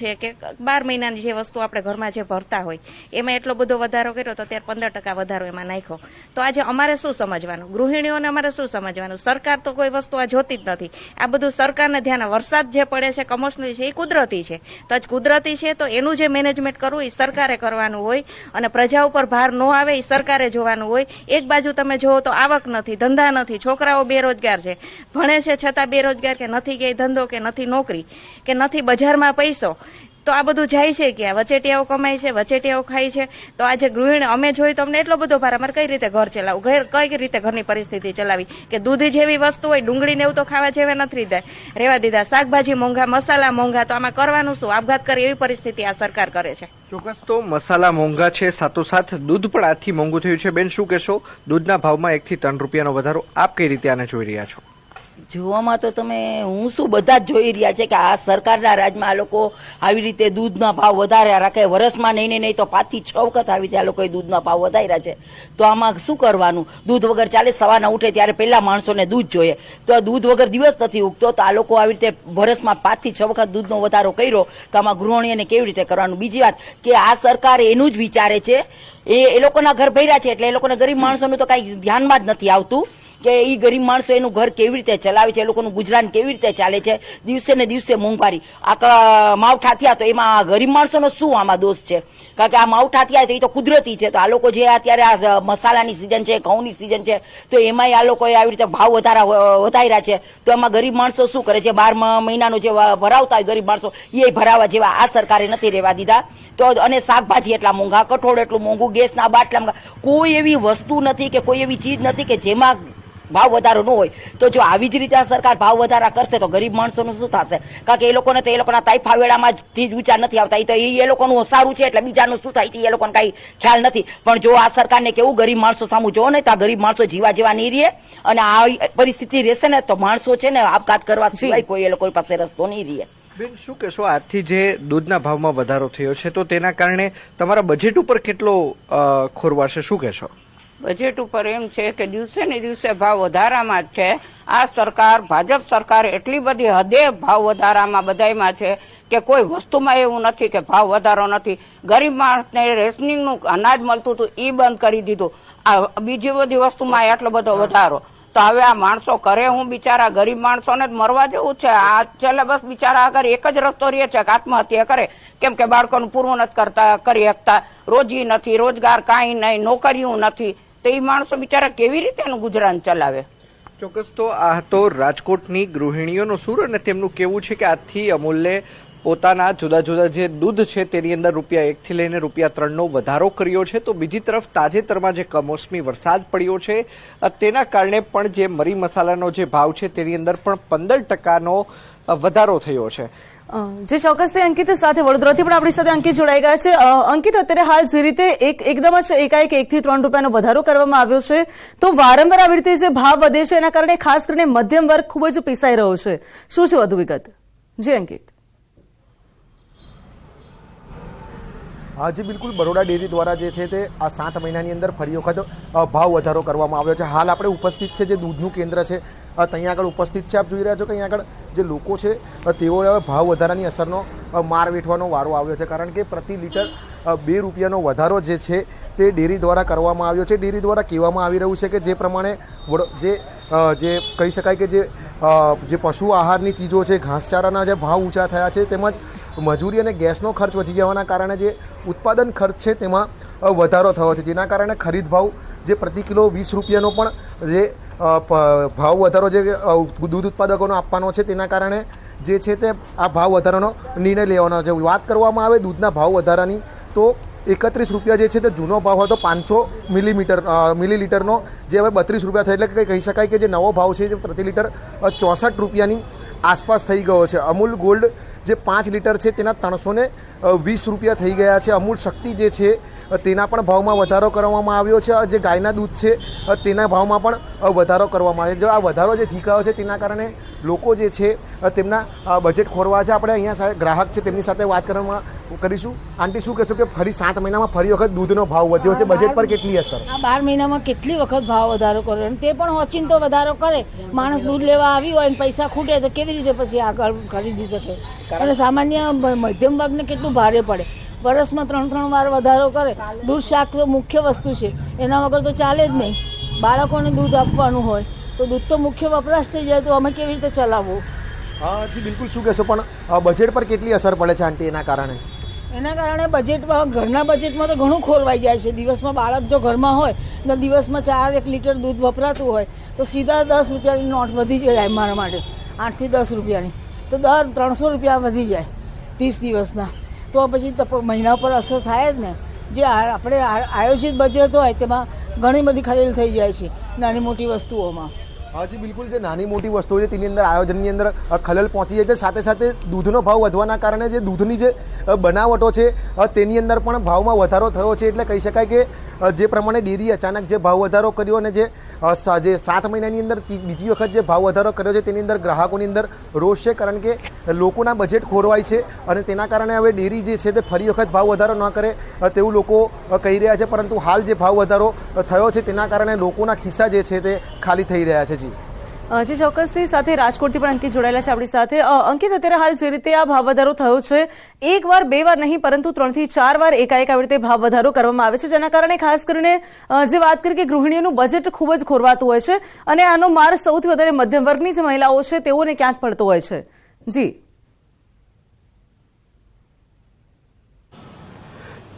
છે કે 12 મહિનાની જે વસ્તુ આપણે ઘરમાં જે ભરતા હોય એમાં એટલો બધો વધારો કર્યો તો ત્યારે 15% વધારો એમાં નાખ્યો. તો આજે અમારે શું સમજવાનું, ગૃહિણીઓને અમારે શું સમજવાનું? સરકાર તો કોઈ વસ્તુ આ જોતી જ નથી. આ બધું સરકારને ધ્યાન, વરસાદ જે પડે છે કમોસમી છે એ કુદરતી છે, તો આજ કુદરતી છે તો એનું જે મેનેજમેન્ટ કરવું એ સરકારે કરવાનું હોય અને પ્રજા ઉપર ભાર ન આવે એ સરકારે જોવાનું હોય. એક બાજુ તમે જોવો તો આવક નથી, ધંધા નથી, છોકરાઓ બેરોજગાર છે, ભણે છે છતાં બેરોજગાર, કે નથી ક્યાંય ધંધો, કે નથી નોકરી, કે નથી બજારમાં પૈસો. તો આ બધું જાય છે ક્યાં? વચેટિયાઓ કમાય છે, વચેટિયાઓ ખાય છે. તો આજે ગૃહિણી અમે જોઈ તો અમને એટલો બધો ભાર, અમારે કઈ રીતે ઘર ચલાવવું, કઈ રીતે ઘરની પરિસ્થિતિ ચલાવી, કે દૂધ જેવી વસ્તુ હોય, ડુંગળી ને એવું તો ખાવા જેવા નથી રહેવા દીધા, શાકભાજી મોંઘા, મસાલા મોંઘા, તો આમાં કરવાનું શું? આપઘાત કરે એવી પરિસ્થિતિ આ સરકાર કરે છે. ચોક્કસ. તો મસાલા મોંઘા છે, સાથોસાથ દૂધ પણ આજથી મોંઘું થયું છે. બેન, શું કહેશો? દૂધના ભાવમાં 1 થી 3 રૂપિયાનો વધારો, આપ કઈ રીતે આને જોઈ રહ્યા છો? જોવામાં તો તમે હું શું બધા જ જોઈ રહ્યા છે કે આ સરકારના રાજમાં આ લોકો આવી રીતે દૂધના ભાવ વધાર્યા રાખે. વર્ષમાં નહીં તો 5 થી 6 વખત આવી રીતે આ લોકોએ દૂધના ભાવ વધાર્યા છે. તો આમાં શું કરવાનું? દૂધ વગર ચાલે. સવારના ઉઠે ત્યારે પહેલા માણસોને દૂધ જોઈએ, તો આ દૂધ વગર દિવસ નથી ઉગતો. તો આ લોકો આવી રીતે વર્ષમાં 5 થી 6 વખત દૂધનો વધારો કર્યો, તો આમાં ગૃહિણીઓને કેવી રીતે કરવાનું? બીજી વાત કે આ સરકાર એનું જ વિચારે છે, એ લોકોના ઘર ભર્યા છે એટલે એ લોકોના ગરીબ માણસોનું તો કઈ ધ્યાનમાં જ નથી આવતું કે એ ગરીબ માણસો એનું ઘર કેવી રીતે ચલાવે છે, એ લોકોનું ગુજરાન કેવી રીતે ચાલે છે. દિવસે ને દિવસે મોંઘવારી, આ માવઠા થયા તો એમાં ગરીબ માણસોનો શું આમાં દોષ છે? કારણ કે આ માવઠા થયા તો એ તો કુદરતી છે. તો આ લોકો જે અત્યારે આ મસાલાની સિઝન છે, ઘઉંની સિઝન છે, તો એમાંય આ લોકોએ આવી રીતે ભાવ વધાર્યા છે. તો એમાં ગરીબ માણસો શું કરે છે? 12 મહિનાનો જે ભરાવતા હોય ગરીબ માણસો, એ ભરાવા જેવા આ સરકારે નથી રહેવા દીધા. તો અને શાકભાજી એટલા મોંઘા, કઠોળ એટલું મોંઘું, ગેસના બાટલા મોંઘા. કોઈ એવી વસ્તુ નથી કે કોઈ એવી ચીજ નથી કે જેમાં ભાવ વધારો ન હોય. તો જો આવી જ રીતે આ સરકાર ભાવ વધારા કરશે તો ગરીબ માણસોનું શું થશે? કારણ કે એ લોકોને તો એ લોકોના તાઇફા વેળામાં જ ઊંચા નથી આવતા. એ તો એ લોકોનું સારું છે એટલે બીજાનું શું થાય છે એ લોકોને કઈ ખ્યાલ નથી. પણ જો આ સરકારને કેવું ગરીબ માણસો સામું જોવો ને તો આ ગરીબ માણસો જીવા જેવા નહીં રહે, અને આ પરિસ્થિતિ રહેશે ને તો માણસો છે ને આપઘાત કરવા સિવાય કોઈ એ લોકો પાસે રસ્તો નહીં રહે. બેન, શું કહેશો? આજથી જે દૂધના ભાવમાં વધારો થયો છે તો તેના કારણે તમારા બજેટ ઉપર કેટલો ખોરવાશે, શું કહેશો? બજેટ ઉપર એમ છે કે દિવસે ને દિવસે ભાવ વધારામાં જ છે. આ સરકાર, ભાજપ સરકાર એટલી બધી હદે ભાવ વધારામાં બધાયમાં છે કે કોઈ વસ્તુમાં એવું નથી કે ભાવ વધારો નથી. ગરીબ માણસને રેશનિંગનું અનાજ મળતું હતું એ બંધ કરી દીધું. આ બીજી બધી વસ્તુમાં આટલો બધો વધારો. તો હવે આ માણસો કરે હું? બિચારા ગરીબ માણસોને જ મરવા જેવું છે. આ છેલ્લે બસ બિચારા આગળ એક જ રસ્તો રહે છે કે આત્મહત્યા કરે, કેમ કે બાળકોનું પૂરું નથી કરી શકતા, રોજી નથી, રોજગાર કાંઈ નહીં, નોકરીઓ નથી. તો એ માણસો બિચારા કેવી રીતે એનું ગુજરાન ચલાવે? ચોક્કસ. તો આ તો રાજકોટની ગૃહિણીઓનો સૂર, અને તેમનું કેવું છે કે આજથી અમૂલ્યે પોતાના જુદા જુદા જે દૂધ છે તેની અંદર ₹1 થી લઈને ₹3નો વધારો કર્યો છે. તો બીજી તરફ તાજેતરમાં જે કમોસમી વરસાદ પડ્યો છે તેના કારણે પણ જે મરી મસાલાનો જે ભાવ છે તેની અંદર પણ 15%નો વધારો થયો છે. જે ચોક્કસથી અંકિત સાથે વડોદરાથી પણ આપણી સાથે અંકિત જોડાઈ ગયા છે. અંકિત, અત્યારે હાલ જે રીતે એકદમ જ એકાએક 1 થી 3 રૂપિયાનો વધારો કરવામાં આવ્યો છે, તો વારંવાર આવી રીતે જે ભાવ વધે છે એના કારણે ખાસ કરીને મધ્યમ વર્ગ ખૂબ જ પીસાઈ રહ્યો છે. શું છે વધુ વિગત? જી અંકિત. જી બિલકુલ. બરોડા ડેરી દ્વારા જે છે તે આ 7 મહિનાની અંદર ફરી વખત ભાવ વધારો કરવામાં આવ્યો છે. હાલ આપણે ઉપસ્થિત છે જે દૂધનું કેન્દ્ર છે ત્યાં આગળ ઉપસ્થિત છે. આપ જોઈ રહ્યા છો કે અહીંયા આગળ જે લોકો છે તેઓ હવે ભાવ વધારાની અસરનો માર વેઠવાનો વારો આવ્યો છે. કારણ કે પ્રતિ લીટર 2 રૂપિયાનો વધારો જે છે તે ડેરી દ્વારા કરવામાં આવ્યો છે. ડેરી દ્વારા કહેવામાં આવી રહ્યું છે કે જે પ્રમાણે જે કહી શકાય કે જે પશુ આહારની ચીજો છે, ઘાસચારાના જે ભાવ ઊંચા થયા છે, તેમજ મજૂરી અને ગેસનો ખર્ચ વધી જવાના કારણે જે ઉત્પાદન ખર્ચ છે તેમાં વધારો થયો છે, જેના કારણે ખરીદ ભાવ જે પ્રતિ કિલો 20 રૂપિયાનો પણ જે ભાવ વધારો જે દૂધ ઉત્પાદકોનો આપવાનો છે તેના કારણે જે છે તે આ ભાવ વધારાનો નિર્ણય લેવાનો છે. વાત કરવામાં આવે દૂધના ભાવ વધારાની તો 31 રૂપિયા જે છે તે જૂનો ભાવ હતો 500 મિલીલીટરનો, જે હવે 32 રૂપિયા થાય, એટલે કહી શકાય કે જે નવો ભાવ છે જે પ્રતિ લીટર 64 રૂપિયાની આસપાસ થઈ ગયો છે. અમૂલ ગોલ્ડ જે 5 લીટર છે તેના 320 રૂપિયા થઈ ગયા છે. અમૂલ શક્તિ જે છે તેના પણ ભાવમાં વધારો કરવામાં આવ્યો છે. જે ગાયના દૂધ છે તેના ભાવમાં પણ વધારો કરવામાં આવ્યો છે. જો આ વધારો જે ઝીકાયો છે તેના કારણે લોકો જે છે તેમના બજેટ ખોરવા છે. આપણે અહીંયા ગ્રાહક છે તેમની સાથે વાત કરવામાં કરીશું. આંટી, શું કહેશો કે ફરી 7 મહિનામાં ફરી વખત દૂધનો ભાવ વધ્યો છે, બજેટ પર કેટલી અસર? આ 12 મહિનામાં કેટલી વખત ભાવ વધારો કર્યો અને તે પણ ઓચિંતો વધારો કરે. માણસ દૂધ લેવા આવી હોય અને પૈસા ખૂટે તો કેવી રીતે પછી આગળ ખરીદી શકે? અને સામાન્ય મધ્યમ વર્ગને કેટલું ભારે પડે. વર્ષમાં 3 વાર વધારો કરે. દૂધ શાક તો મુખ્ય વસ્તુ છે, એના વગર તો ચાલે જ નહીં. બાળકોને દૂધ આપવાનું હોય તો દૂધ તો મુખ્ય વપરાશ થઈ જાય તો અમે કેવી રીતે ચલાવવું? હા જી, બિલકુલ. શું કહેશો, પણ બજેટ પર કેટલી અસર પડે છે આંટી એના કારણે? એના કારણે બજેટમાં, ઘરના બજેટમાં તો ઘણું ખોરવાઈ જાય છે. દિવસમાં બાળક જો ઘરમાં હોય તો દિવસમાં 1 લીટર દૂધ વપરાતું હોય તો સીધા 10 રૂપિયાની નોટ વધી જાય મારા માટે, 8 થી 10 રૂપિયાની. તો દર 300 રૂપિયા વધી જાય 30 દિવસના. તો પછી મહિના પર અસર થાય જ ને. જે આપણે આયોજિત બજેટ હોય તેમાં ઘણી બધી ખલેલ થઈ જાય છે નાની મોટી વસ્તુઓમાં. હાજી, બિલકુલ. જે નાની મોટી વસ્તુઓ છે તેની અંદર આયોજનની અંદર ખલેલ પહોંચી જાય છે. સાથે સાથે દૂધનો ભાવ વધવાના કારણે જે દૂધની જે બનાવટો છે તેની અંદર પણ ભાવમાં વધારો થયો છે. એટલે કહી શકાય કે જે પ્રમાણે ડેરી અચાનક જે ભાવ વધારો કર્યો અને જે 7 મહિનાની અંદર બીજી વખત જે ભાવ વધારો કર્યો છે તેની અંદર ગ્રાહકોની અંદર રોષ છે, કારણ કે લોકોના બજેટ ખોરવાય છે અને તેના કારણે હવે ડેરી જે છે તે ફરી વખત ભાવ વધારો ન કરે તેવું લોકો કહી રહ્યા છે. પરંતુ હાલ જે ભાવ વધારો થયો છે તેના કારણે લોકોના ખિસ્સા જે છે તે ખાલી થઈ રહ્યા છે. જી ચોક્કસથી. સાથે રાજકોટથી પણ અંકિત જોડાયેલા છે આપણી સાથે. અંકિત, અત્યારે હાલ જે રીતે આ ભાવ વધારો થયો છે, 1 વાર 2 વાર નહીં પરંતુ 3 થી 4 વાર એકાએક આવી રીતે ભાવ વધારો કરવામાં આવે છે, જેના કારણે ખાસ કરીને જે વાત કરી કે ગૃહિણીઓનું બજેટ ખૂબ જ ખોરવાતું હોય છે અને આનો માર સૌથી વધારે મધ્યમ વર્ગની જે મહિલાઓ છે તેઓને ક્યાંક પડતો હોય છે. જી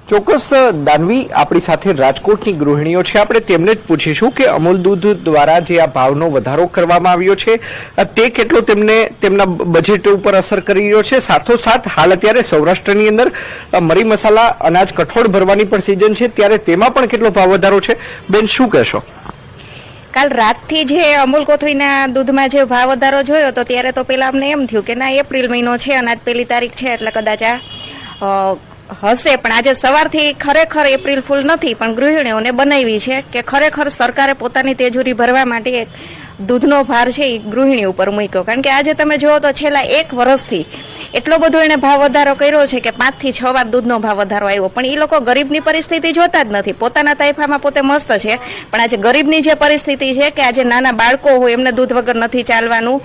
ચોક્કસ દાનવી, આપણી સાથે રાજકોટની ગૃહિણીઓ છે. આપણે તેમને જ પૂછીશું કે અમૂલ દૂધ દ્વારા જે આ ભાવનો વધારો કરવામાં આવ્યો છે તે કેટલો તેમને તેમના બજેટ ઉપર અસર કરી રહ્યો છે. સાથોસાથ હાલ અત્યારે સૌરાષ્ટ્રની અંદર મરી મસાલા, અનાજ, કઠોળ ભરવાની પણ સિઝન છે, ત્યારે તેમાં પણ કેટલો ભાવ વધારો છે? બેન, શું કહેશો? કાલ રાતથી જે અમૂલ કોથળીના દૂધમાં જે ભાવ વધારો જોયો તો ત્યારે તો પેલા અમને એમ થયું કે ના, એપ્રિલ મહિનો છે અને આજ 1 તારીખ છે એટલે કદાચ આ હશે. પણ આજે સવારથી ખરેખર એપ્રિલ ફૂલ નથી પણ ગૃહિણીઓને બનાવી છે કે ખરેખર સરકારે પોતાની તેજુરી ભરવા માટે દૂધનો ભાર છે એ ગૃહિણી ઉપર મૂક્યો. કારણ કે આજે તમે જુઓ તો છેલ્લા 1 વર્ષથી એટલો બધો એને ભાવ વધારો કર્યો છે કે 5 થી 6 વાર દૂધનો ભાવ વધારો આવ્યો. પણ એ લોકો ગરીબની પરિસ્થિતિ જોતા જ નથી. પોતાના તાઇફામાં પોતે મસ્ત છે, પણ આજે ગરીબની જે પરિસ્થિતિ છે કે આજે નાના બાળકો હોય એમને દૂધ વગર નથી ચાલવાનું,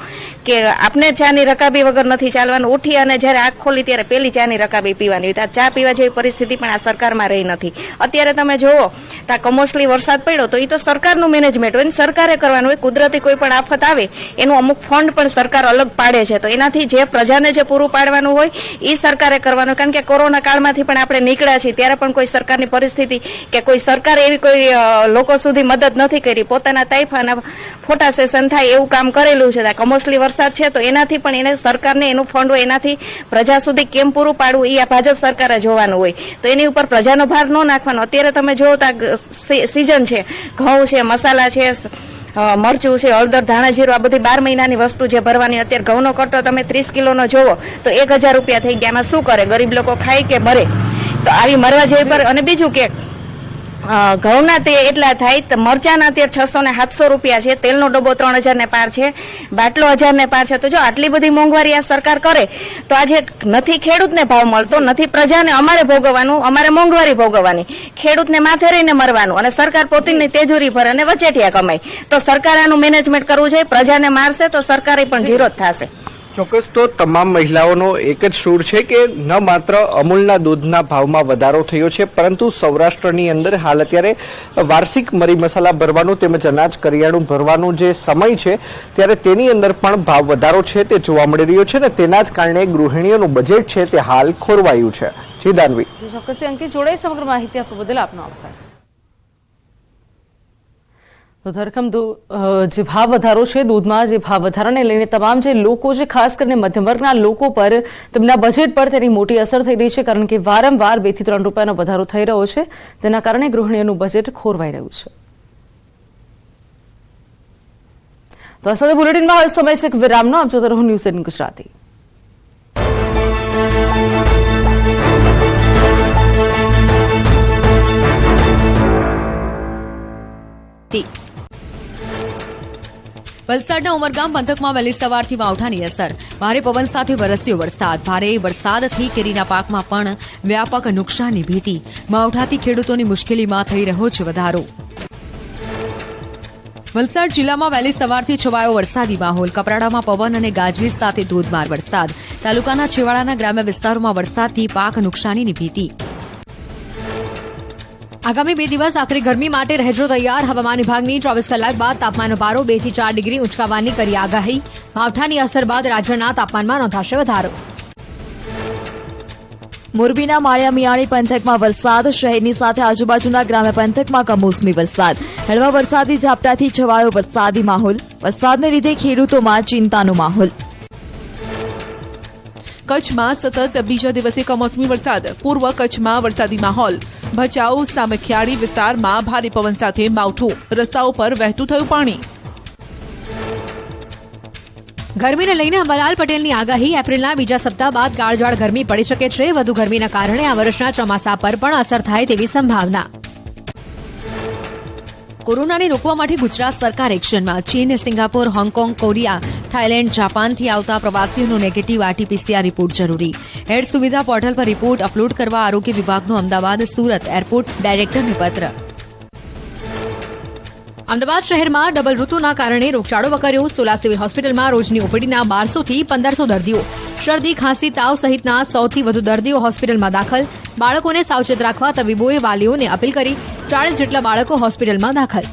કે આપને ચાની રકાબી વગર નથી ચાલવાનું. ઉઠી અને જ્યારે આંખ ખોલી ત્યારે પેલી ચાની રકાબી પીવાની હોય. ચા પીવા જેવી પરિસ્થિતિ પણ આ સરકારમાં રહી નથી. અત્યારે તમે જુઓ તો આ કમોસમી વરસાદ પડ્યો તો એ તો સરકારનું મેનેજમેન્ટ હોય, સરકારે કરવાનું હોય. કુદરતી કોઈ પણ આફત આવે એનું અમુક ફંડ પણ સરકાર અલગ પાડે છે, તો એનાથી જે પ્રજાને જે પૂરું પાડવાનું હોય એ સરકારે કરવાનું. કારણ કે કોરોના કાળમાંથી પણ આપણે નીકળ્યા છીએ ત્યારે પણ કોઈ સરકારની પરિસ્થિતિ કે કોઈ સરકારે એવી કોઈ લોકો સુધી મદદ નથી કરી. પોતાના તાઇફાના ફોટા સેશન થાય એવું કામ કરેલું છે. કમોસમી વરસાદ છે તો એનાથી પણ એને સરકારને એનું ફંડ હોય એનાથી પ્રજા સુધી કેમ પૂરું પાડવું એ આ ભાજપ સરકારે જોવાનું હોય. તો એની ઉપર પ્રજાનો ભાર ન નાખવાનો. અત્યારે તમે જોવો તો સીઝન છે, ઘઉં છે, મસાલા છે, મરચું છે, હળદર, ધાણા, જીરું, આ બધી 12 મહિનાની વસ્તુ જે ભરવાની. અત્યારે ઘઉંનો કટ્ટો તમે 30 કિલોનો જોવો તો 1000 રૂપિયા થઈ ગયા. એમાં શું કરે ગરીબ લોકો? ખાય કે મરે? તો આવી મરવા જેવી પર. અને બીજું કે ઘઉંના તે એટલા થાય, તો મરચાના અત્યારે 600 ને 700 રૂપિયા છે, તેલનો ડબ્બો 3000 ને પાર છે, બાટલો 1000 ને પાર છે. તો જો આટલી બધી મોંઘવારી આ સરકાર કરે તો આજે નથી ખેડૂતને ભાવ મળતો, નથી પ્રજાને, અમારે ભોગવવાનું, અમારે મોંઘવારી ભોગવવાની, ખેડૂતને માથે રહીને મરવાનું અને સરકાર પોતાની તેજુરી ભરે અને વચેટિયા કમાય. તો સરકારે આનું મેનેજમેન્ટ કરવું જોઈએ. પ્રજાને મારશે તો સરકારે પણ ઝીરો જ થશે. ચોક્કસ. તો તમામ મહિલાઓનો એક જ સૂર છે કે ન માત્ર અમૂલના દૂધના ભાવમાં વધારો થયો છે, પરંતુ સૌરાષ્ટ્રની અંદર હાલ અત્યારે વાર્ષિક મરી મસાલા ભરવાનું તેમજ અનાજ કરિયાણું ભરવાનું જે સમય છે ત્યારે તેની અંદર પણ ભાવ વધારો છે તે જોવા મળી રહ્યો છે ને તેના જ કારણે ગૃહિણીઓનું બજેટ છે તે હાલ ખોરવાયું છે. જી દાનવી. ચોક્કસથી અંકિત જોડાઈ સમગ્ર માહિતી આપવા બદલ આપનો આભાર. તો ધરખમ જે ભાવ વધારો છે દૂધમાં, જે ભાવ વધારાને લઈને તમામ જે લોકો છે, ખાસ કરીને મધ્યમ વર્ગના લોકો પર, તેમના બજેટ પર તેની મોટી અસર થઈ રહી છે. કારણ કે વારંવાર 2 થી 3 રૂપિયાનો વધારો થઈ રહ્યો છે, તેના કારણે ગૃહિણીઓનું બજેટ ખોરવાઈ રહ્યું છે. તો આ સાથે બુલેટિનમાં હાલ સમય છે વિરામનો. આપ જોતા રહો ન્યૂઝ 18 ગુજરાતી. વલસાડના ઉમરગામ પંથકમાં વહેલી સવારથી માવઠાની અસર. ભારે પવન સાથે વરસ્યો વરસાદ. ભારે વરસાદથી કેરીના પાકમાં પણ વ્યાપક નુકસાનની ભીતિ. માવઠાથી ખેડૂતોની મુશ્કેલીમાં થઈ રહ્યો છે વધારો. વલસાડ જિલ્લામાં વહેલી સવારથી છવાયો વરસાદી માહોલ. કપરાડામાં પવન અને ગાજવીજ સાથે ધોધમાર વરસાદ. તાલુકાના છેવાડાના ગ્રામ્ય વિસ્તારોમાં વરસાદથી પાક નુકસાનીની ભીતિ. આગામી 2 દિવસ આખરી ગરમી માટે રહેજો તૈયાર. હવામાન વિભાગની 24 કલાક બાદ તાપમાનનો પારો 2 થી 4 ડિગ્રી ઊંચકાવવાની કરી આગાહી. માવઠાની અસર બાદ રાજ્યના તાપમાનમાં નોંધાશે વધારો. મોરબીના માળિયા મિયાણી પંથકમાં વરસાદ. શહેરની સાથે આજુબાજુના ગ્રામ્ય પંથકમાં કમોસમી વરસાદ. હળવા વરસાદી ઝાપટાથી છવાયો વરસાદી માહોલ. વરસાદને લીધે ખેડૂતોમાં ચિંતાનો માહોલ. કચ્છમાં સતત બીજા દિવસે કમોસમી વરસાદ. પૂર્વ કચ્છમાં વરસાદી માહોલ. ભચાઉ સામખિયાળી વિસ્તારમાં ભારે પવન સાથે માવઠું. રસ્તાઓ પર વહેતું થયું પાણી. ગરમીને લઈને અંબાલાલ પટેલની આગાહી. એપ્રિલના બીજા સપ્તાહ બાદ કાળઝાળ ગરમી પડી શકે છે. વધુ ગરમીના કારણે આ વર્ષના ચોમાસા પર પણ અસર થાય તેવી સંભાવના. કોરોનાને રોકવા માટે ગુજરાત સરકાર એક્શનમાં. ચીન, સિંગાપોર, હોંગકોંગ, કોરિયા, થાઇલેન્ડ, જાપાનથી આવતા પ્રવાસીઓનો નેગેટિવ આરટીપીસીઆર રિપોર્ટ જરૂરી. હેડ સુવિધા પોર્ટલ પર રિપોર્ટ અપલોડ કરવા આરોગ્ય વિભાગનો અમદાવાદ સુરત એરપોર્ટ ડાયરેક્ટરને પત્ર. અમદાવાદ શહેરમાં ડબલ ઋતુના કારણે રોગચાળો વકર્યો. સોલા સિવિલ હોસ્પિટલમાં રોજની ઓપીડીના 1200 થી 1500 દર્દીઓ. શરદી, ખાંસી, તાવ સહિતના 100 થી વધુ દર્દીઓ હોસ્પિટલમાં દાખલ. બાળકોને સાવચેત રાખવા તબીબોએ વાલીઓને અપીલ કરી. 40 જેટલા બાળકો હોસ્પિટલમાં દાખલ.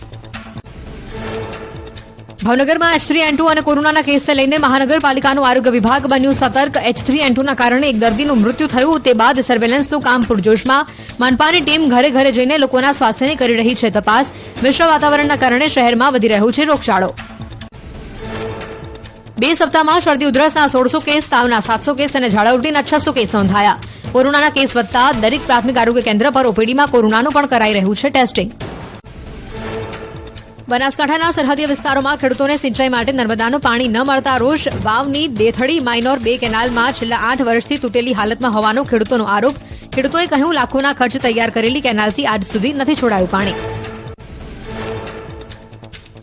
ભાવનગરમાં H3N2 અને કોરોનાના કેસને લઈને મહાનગરપાલિકાનું આરોગ્ય વિભાગ બન્યું સતર્ક. H3N2ના કારણે એક દર્દીનું મૃત્યુ થયું. તે બાદ સર્વેલન્સનું કામ પૂરજોશમાં. મનપાની ટીમ ઘરે ઘરે જઈને લોકોના સ્વાસ્થ્યની કરી રહી છે તપાસ. મિશ્ર વાતાવરણના કારણે શહેરમાં વધી રહ્યો છે રોગચાળો. 2 સપ્તાહમાં શરદી ઉધરસના 1600 કેસ, તાવના 700 કેસ અને ઝાડા ઉલટીના 600 કેસ નોંધાયા. કોરોનાના કેસ વધતા દરેક પ્રાથમિક આરોગ્ય કેન્દ્ર પર ઓપીડીમાં કોરોનાનું પણ કરાઈ રહ્યું છે ટેસ્ટિંગ. બનાસકાંઠાના સરહદીય વિસ્તારોમાં ખેડૂતોને સિંચાઈ માટે નર્મદાનું પાણી ન મળતા રોષ. વાવની દેથડી માઇનોર 2 કેનાલમાં છેલ્લા 8 વર્ષથી તૂટેલી હાલતમાં હોવાનો ખેડૂતોનો આરોપ. ખેડૂતોએ કહ્યું, લાખોના ખર્ચ તૈયાર કરેલી કેનાલથી આજ સુધી નથી છોડાયું પાણી.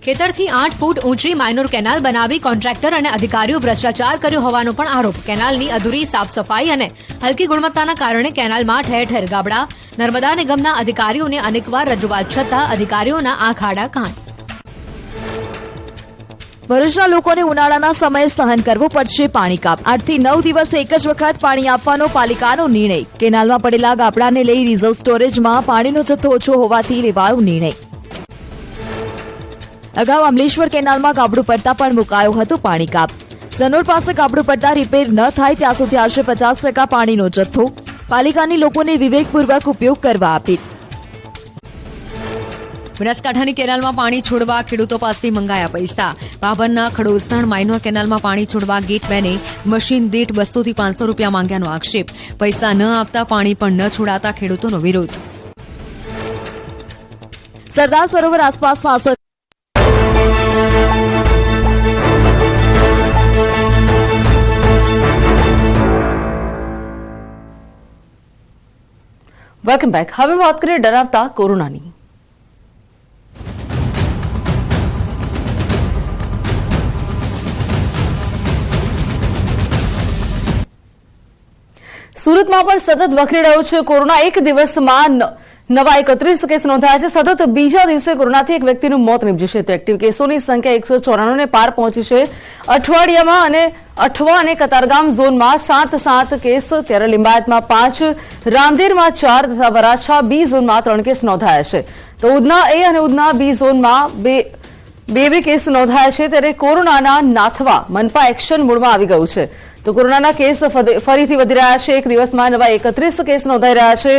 ખેતરથી 8 ફૂટ ઊંચી માઇનોર કેનાલ બનાવી કોન્ટ્રાક્ટર અને અધિકારીઓ ભ્રષ્ટાચાર કર્યો હોવાનો પણ આરોપ. કેનાલની અધૂરી સાફ સફાઈ અને હલકી ગુણવત્તાના કારણે કેનાલમાં ઠેર ઠેર ગાબડા. નર્મદા નિગમના અધિકારીઓને અનેકવાર રજૂઆત છતાં અધિકારીઓના આંખ આડા કાન. ભરૂચના લોકોને ઉનાળાના સમયે સહન કરવો પડશે પાણી કાપ. 8 થી 9 દિવસે એક જ વખત પાણી આપવાનો પાલિકાનો નિર્ણય. કેનાલમાં પડેલા ગાબડાને લઈ રિઝર્વ સ્ટોરેજમાં પાણીનો જથ્થો ઓછો હોવાથી લેવાયો નિર્ણય. અગાઉ અમલેશ્વર કેનાલમાં ગાબડું પડતા પણ મુકાયો હતો પાણી કાપ. સનોર પાસે ગાબડું પડતા રિપેર ન થાય ત્યાં સુધી આશરે 50% પાણીનો જથ્થો. પાલિકાની લોકોને વિવેકપૂર્વક ઉપયોગ કરવા અપીલ. બનાસકાંઠાની કેનાલમાં પાણી છોડવા ખેડૂતો પાસેથી મંગાયા પૈસા. બાબરના ખડોસણ માઇનોર કેનાલમાં પાણી છોડવા ગેટમેને મશીન દીઠ 200 થી 500 રૂપિયા માંગ્યાનો આક્ષેપ. પૈસા ન આપતા પાણી પણ ન છોડાતા ખેડૂતોનો વિરોધ. સરદાર સરોવર આસપાસના વેલકમ બેક. હવે વાત કરીએ ડરાવતા કોરોનાની. સુરતમાં પણ સતત વકરી રહ્યો છે કોરોના. એક દિવસમાં નવા 31 કેસ નોંધાયા છે. સતત બીજા દિવસે કોરોનાથી એક વ્યક્તિનું મોત નીપજ્યું છે. તો એક્ટિવ કેસોની સંખ્યા 194 ને પાર પહોંચી છે. અઠવાડિયામાં અને અઠવા અને કતારગામ ઝોનમાં 7 કેસ, ત્યારે લિંબાયતમાં 5, રામદેરમાં 4 તથા વરાછા બી ઝોનમાં 3 કેસ નોંધાયા છે. તો ઉધના એ અને ઉધના બી ઝોનમાં બે કેસ નોંધાયા છે. ત્યારે કોરોનાના નાથવા મનપા એક્શન મોડમાં આવી ગયું છે. તો કોરોનાના કેસ ફરીથી વધી રહ્યા છે. એક દિવસમાં નવા 31 કેસ નોંધાઈ રહ્યા છે.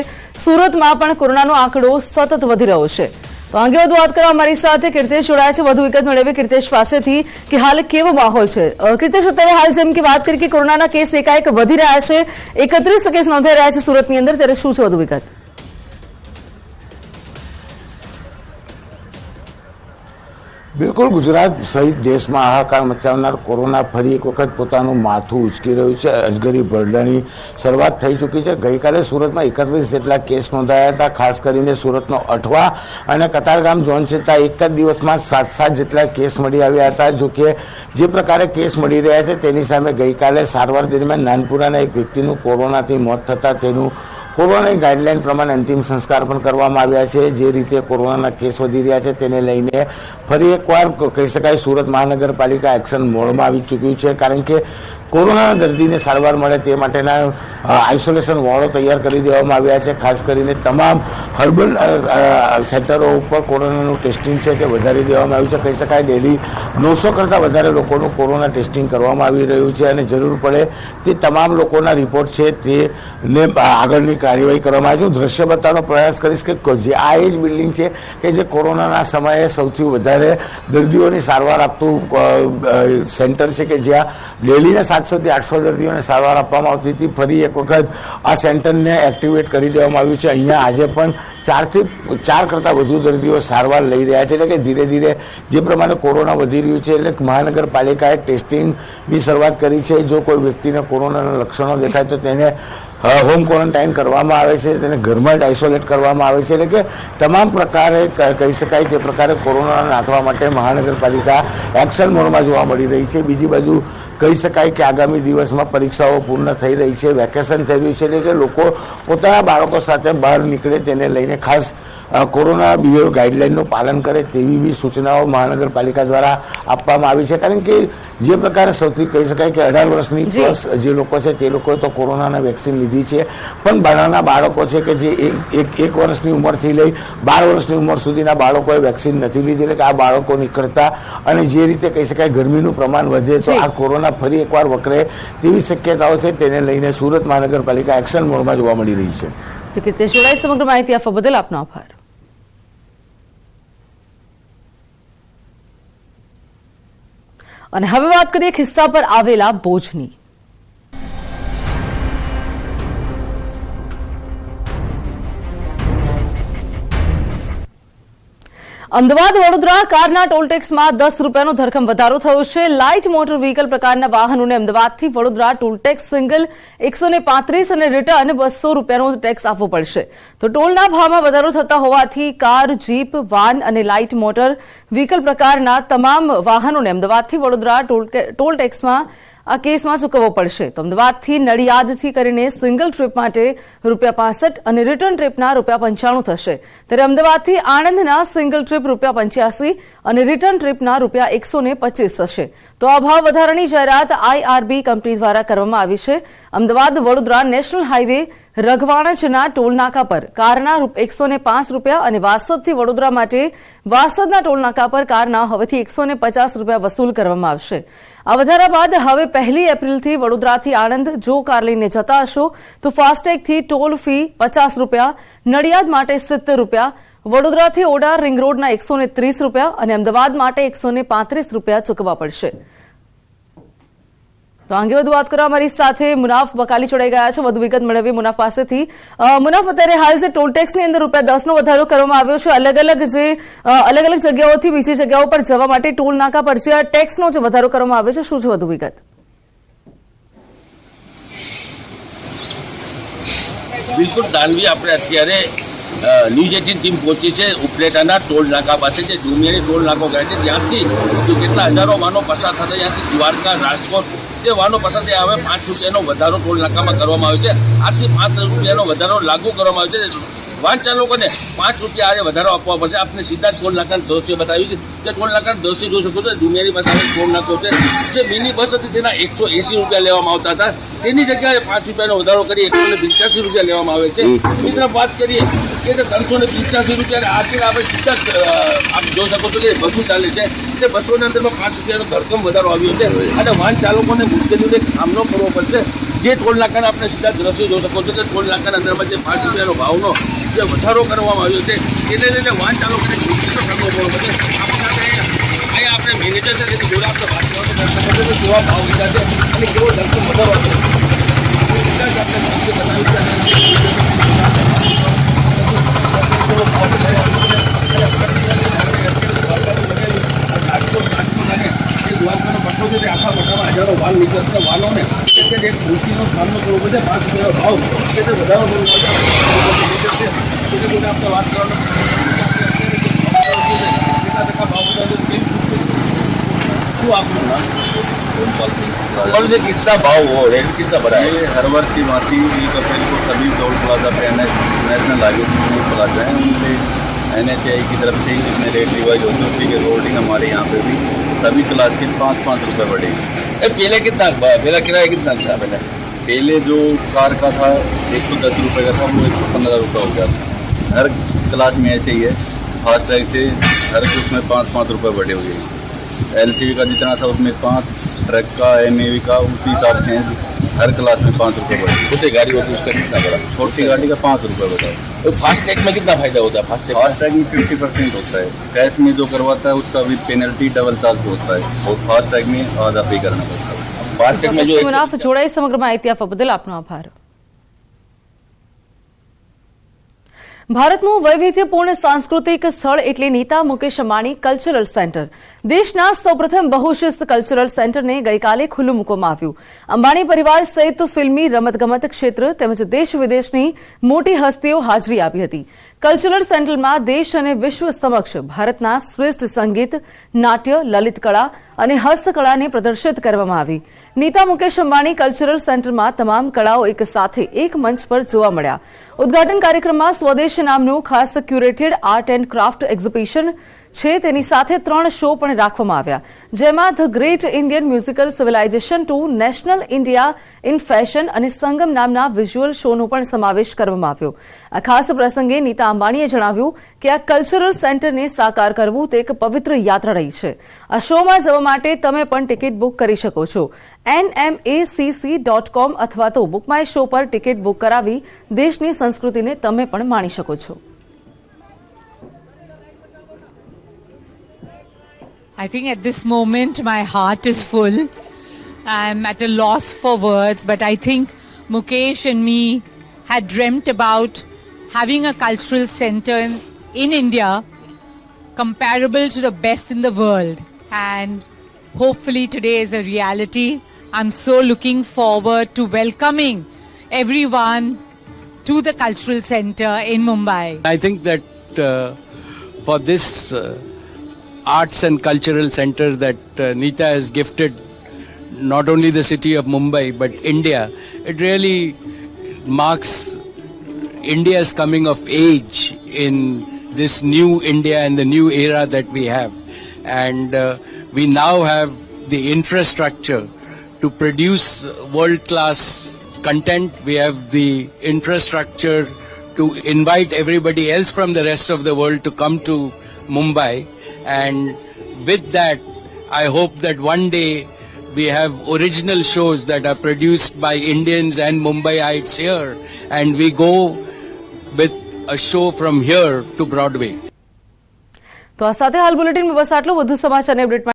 સુરતમાં પણ કોરોનાનો આંકડો સતત વધી રહ્યો છે. તો અંગે વધુ વાત કરવા અમારી સાથે કીર્તેશ જોડાયા છે. વધુ વિગત મેળવી કીર્તેશ પાસેથી કે હાલ કેવો માહોલ છે. કીર્તેશ, અત્યારે હાલ જેમ કે વાત કરી કે કોરોનાના કેસ એકાએક વધી રહ્યા છે, 31 કેસ નોંધાઈ રહ્યા છે સુરતની અંદર, ત્યારે શું છે વધુ વિગત? બિલકુલ ગુજરાત સહિત દેશમાં હાહાકાર મચાવનાર કોરોના ફરી એક વખત પોતાનું માથું ઉચકી રહ્યું છે. અજગરી ભરડાની શરૂઆત થઈ ચૂકી છે. ગઈકાલે સુરતમાં 31 જેટલા કેસ નોંધાયા હતા. ખાસ કરીને સુરતનો અઠવા અને કતારગામ ઝોન છે ત્યાં એક જ દિવસમાં 7 જેટલા કેસ મળી આવ્યા હતા. જો કે જે પ્રકારે કેસ મળી રહ્યા છે તેની સામે ગઈકાલે સારવાર દરમિયાન નાનપુરાના એક વ્યક્તિનું કોરોનાથી મોત થતાં તેનું કોરોનાની ગાઈડલાઈન પ્રમાણે અંતિમ સંસ્કાર પણ કરવામાં આવ્યા છે. જે રીતે કોરોનાના કેસ વધી રહ્યા છે તેને લઈને ફરી એકવાર કહી શકાય સુરત મહાનગરપાલિકા એક્શન મોડમાં આવી ચૂક્યું છે. કારણ કે કોરોનાના દર્દીને સારવાર મળે તે માટેના આઇસોલેશન વોર્ડો તૈયાર કરી દેવામાં આવ્યા છે. ખાસ કરીને તમામ હર્બલ સેન્ટરો ઉપર કોરોનાનું ટેસ્ટિંગ છે તે વધારી દેવામાં આવ્યું છે. કહી શકાય ડેલી 900 કરતાં વધારે લોકોનું કોરોના ટેસ્ટિંગ કરવામાં આવી રહ્યું છે અને જરૂર પડે તે તમામ લોકોના રિપોર્ટ છે તેને આગળની કાર્યવાહી કરવામાં આવી છે. હું દ્રશ્ય બતાવવાનો પ્રયાસ કરીશ કે જે આ એ જ બિલ્ડિંગ છે કે જે કોરોનાના સમયે સૌથી વધારે દર્દીઓની સારવાર આપતું સેન્ટર છે કે જ્યાં ડેલીના 700 થી 800 દર્દીઓને સારવાર આપવામાં આવતી હતી. ફરી એક વખત આ સેન્ટરને એક્ટિવેટ કરી દેવામાં આવ્યું છે. અહીંયા આજે પણ 4 થી 4 કરતાં વધુ દર્દીઓ સારવાર લઈ રહ્યા છે. એટલે કે ધીરે ધીરે જે પ્રમાણે કોરોના વધી રહ્યું છે એટલે મહાનગરપાલિકાએ ટેસ્ટિંગની શરૂઆત કરી છે. જો કોઈ વ્યક્તિને કોરોનાના લક્ષણો દેખાય તો તેને હોમ ક્વોરન્ટાઇન કરવામાં આવે છે, તેને ઘરમાં જ આઇસોલેટ કરવામાં આવે છે. એટલે કે તમામ પ્રકારે કહી શકાય તે પ્રકારે કોરોના નાથવા માટે મહાનગરપાલિકા એક્શન મોડમાં જોવા મળી રહી છે. બીજી બાજુ કહી શકાય કે આગામી દિવસમાં પરીક્ષાઓ પૂર્ણ થઈ રહી છે, વેકેશન થઈ રહ્યું છે. એટલે કે લોકો પોતાના બાળકો સાથે બહાર નીકળે તેને લઈને ખાસ કોરોના બિહેવ ગાઈડલાઈનનું પાલન કરે તેવી બી સૂચનાઓ મહાનગરપાલિકા દ્વારા આપવામાં આવી છે. કારણ કે જે પ્રકારે સૌથી કહી શકાય કે 18 વર્ષની પ્લસ જે લોકો છે તે લોકોએ તો કોરોનાના વેક્સિન લીધી છે, પણ નાના બાળકો છે કે જે એક વર્ષની ઉંમરથી લઈ 12 વર્ષની ઉંમર સુધીના બાળકોએ વેક્સિન નથી લીધી. એટલે કે આ બાળકો નીકળતા અને જે રીતે કહી શકાય ગરમીનું પ્રમાણ વધે તો આ કોરોના ફરી એકવાર વકરે તેવી શક્યતાઓ છે. તેને લઈને સુરત મહાનગરપાલિકા એક્શન મોડમાં જોવા મળી રહી છે. તે જોડાઈ સમગ્ર માહિતી આપવા બદલ આપનો આભાર. અને હવે વાત કરીએ ખિસ્સા પર આવેલા બોજની. અમદાવાદ વડોદરા કારના ટોલટેક્સમાં 10 રૂપિયાનો ધરખમ વધારો થયો છે. લાઇટ મોટર વ્હીકલ પ્રકારના વાહનોને અમદાવાદથી વડોદરા ટોલટેક્સ સિંગલ 135 અને રિટર્ન 200 રૂપિયાનો ટેક્સ આપવો પડશે. તો ટોલના ભાવમાં વધારો થતા હોવાથી કાર, જીપ, વાન અને લાઇટ મોટર વ્હીકલ પ્રકારના તમામ વાહનોને અમદાવાદથી વડોદરા ટોલટેક્સમાં આ કેસમાં ચૂકવવો પડશે. તો અમદાવાદથી નડિયાદથી કરીને સિંગલ ટ્રીપ માટે ₹65 અને રિટર્ન ટ્રીપના ₹95 થશે. ત્યારે અમદાવાદથી આણંદના સિંગલ ટ્રીપ ₹85 અને રિટર્ન ટ્રીપના ₹125 થશે. તો આ ભાવ વધારાની જાહેરાત IRB કંપની દ્વારા કરવામાં આવી છે. અમદાવાદ વડોદરા નેશનલ હાઈવે રઘવાણજના ટોલનાકા પર કારના ₹105 અને વાસદથી વડોદરા માટે વાસદના ટોલનાકા પર કારના હવેથી ₹150 વસૂલ કરવામાં આવશે. આ વધારા બાદ હવે 1 એપ્રિલથી વડોદરાથી આણંદ જો કાર લઈને જતા હશો તો ફાસ્ટેગથી ટોલ ફી ₹50, નડિયાદ માટે ₹70, વડોદરાથી ઓડા રિંગ રોડના ₹130 અને અમદાવાદ માટે ₹135 ચૂકવવા પડશે. તો અંગે વધુ વાત કરવા અમારી સાથે મુનાફ બકાલી જોડાઈ ગયા છે. વધુ વિગત મેળવી મુનાફ પાસેથી. મુનાફ, અત્યારે હાલ જે ટોલટેક્સની અંદર ₹10નો વધારો કરવામાં આવ્યો છે, અલગ અલગ જગ્યાઓથી બીજી જગ્યાઓ પર જવા માટે ટોલ નાકા પર જે ટેક્સનો જે વધારો કરવામાં આવ્યો છે, શું છે વધુ વિગત? બિલકુલ દાનવી, આપણે અત્યારે ન્યૂઝ 18 ટીમ પહોંચી છે ઉપલેટાના ટોલ નાકા પાસે, જે ડુમિયાની ટોલ નાકો કહે છે, ત્યાંથી કેટલા હજારો વાહનો પસાર થતા ત્યાંથી દ્વારકા, રાજકોટ જે વાહનો પસાર થયા હવે ₹5 વધારો ટોલ નાકામાં કરવામાં આવ્યો છે. આજથી ₹5 વધારો લાગુ કરવામાં આવ્યો છે. વાહન ચાલકોને ₹5 આજે વધારો આપવા પડશે. આપણે સીધા ટોલ નાકાનું દ્રશ્ય બતાવ્યું છે. જે ટોલ નાકાનું દ્રશ્ય જોઈ શકો છો, ડુમિયાની પાસે ટોલ નાકો છે. જે મિની બસ હતી તેના ₹180 લેવામાં આવતા હતા, તેની જગ્યાએ ₹5 વધારો કરી ₹185 લેવામાં આવે છે. મિત્ર, વાત કરીએ કે ₹385 આથી આપણે સીધા આપ જોઈ શકો છો કે બસો ચાલે છે. તે બસોની અંદરમાં ₹5 ધરખમ વધારો આવ્યો છે અને વાહન ચાલકોને મુશ્કેલીનો સામનો કરવો પડશે. જે ટોલ નાકાના આપણે સીધા દ્રશ્યો જોઈ શકો છો કે ટોલ નાકાના અંદરમાં જે ₹5 ભાવનો જે વધારો કરવામાં આવ્યો છે તેને લઈને વાહન ચાલકોને મુશ્કેલીનો સામનો કરવો પડશે. અહીંયા આપણે મેનેજર છે તેની જોડે આપણે વાત કરવાનો કેવા ભાવ લીધા છે અને કેવો ધરખમ વધારો આવ્યો છે. और कितना भाव हो रेट कितना बढ़ा है? हर वर्ष की भांति 1 अप्रैल को सभी टोल प्लाजा पे नेशनल हाईवे प्लाजा है उनसे NHAI की तरफ से जिसमें रेट रिवाइज होती है उसी के रोल्डिंग हमारे यहाँ पे भी सभी क्लास के 5-5 रुपये बढ़ेगी। पहले कितना मेरा किराया कितना था? पहले जो कार का था 110 रुपये का था वो 115 रुपये हो गया था। हर क्लास में ऐसे ही है, फास्ट ट्रैक से हर उसमें 5-5 रुपये बढ़े हुए हैं। LCV का जितना था उसमें 5, ट्रक का MAV का उसी हिसाब से हर क्लास में 5 रुपये बढ़े। छोटी गाड़ी होती है उसका कितना बढ़ा? छोटी गाड़ी का 5 रुपये बढ़ा। तो फास्ट टैग में कितना फायदा होता है? फास्ट टैग में 50% होता है। कैश में जो करवाता है उसका भी पेनल्टी डबल चार्ज होता है और फास्ट टैग में आधा पे करना पड़ता है। फास्ट टैग में जो મુનાફ જોડાઈ સમગ્ર માહિતી આપવા બદલ આપનો આભાર. ભારતનું વૈવિધ્યપૂર્ણ સાંસ્કૃતિક સ્થળ એટલે નીતા મુકેશ અંબાણી કલ્ચરલ સેન્ટર. દેશના સૌપ્રથમ બહુશિસ્ત કલ્ચરલ સેન્ટરને ગઈકાલે ખુલ્લું મૂકવામાં આવ્યું. અંબાણી પરિવાર સહિત ફિલ્મી, રમતગમત ક્ષેત્ર તેમજ દેશ વિદેશની મોટી હસ્તીઓ હાજરી આપી હતી. કલ્ચરલ સેન્ટરમાં દેશ અને વિશ્વ સમક્ષ ભારતના શ્રેષ્ઠ સંગીત, નાટ્ય, લલિત કળા અને હસ્તકળાને પ્રદર્શિત કરવામાં આવી. નીતા મુકેશ અંબાણી કલ્ચરલ સેન્ટરમાં તમામ કળાઓ એક સાથે એક મંચ પર જોવા મળ્યા. ઉદઘાટન કાર્યક્રમમાં સ્વદેશ નામનું ખાસ curated art and craft exhibition છે. તેની સાથે 3 શો પણ રાખવામાં આવ્યા, જેમાં the great Indian musical civilisation 2, national India in fashion અને સંગમ નામના વિઝ્યુઅલ શોનો પણ સમાવેશ કરવામાં આવ્યો. આ ખાસ પ્રસંગે નીતા અંબાણીએ જણાવ્યું કે આ કલ્ચરલ સેન્ટરને સાકાર કરવું તે એક પવિત્ર યાત્રા રહી છે. આ શોમાં જવા માટે તમે પણ ટિકિટ બુક કરી શકો છો. nmacc.com અથવા તો બુક માય શો પર ટિકિટ બુક કરાવી દેશની સંસ્કૃતિને તમે પણ માણી શકો છો. I think at this moment my heart is full. I'm at a loss for words, but I think Mukesh and me had dreamt about having a cultural center in India comparable to the best in the world. And hopefully today is a reality. I'm so looking forward to welcoming everyone to the cultural center in Mumbai. I think that for this arts and cultural center that Neeta has gifted not only the city of Mumbai but India, it really marks India's coming of age in this new India and the new era that we have. And we now have the infrastructure to produce world-class content. We have the infrastructure to invite everybody else from the rest of the world to come to Mumbai. And with that, I hope that one day we have original shows that are produced by Indians and Mumbaiites here, and we go with a show from here to Broadway. તો આ સાથે હાલ બુલેટિનમાં બસ આટલું. વધુ સમાચાર અને update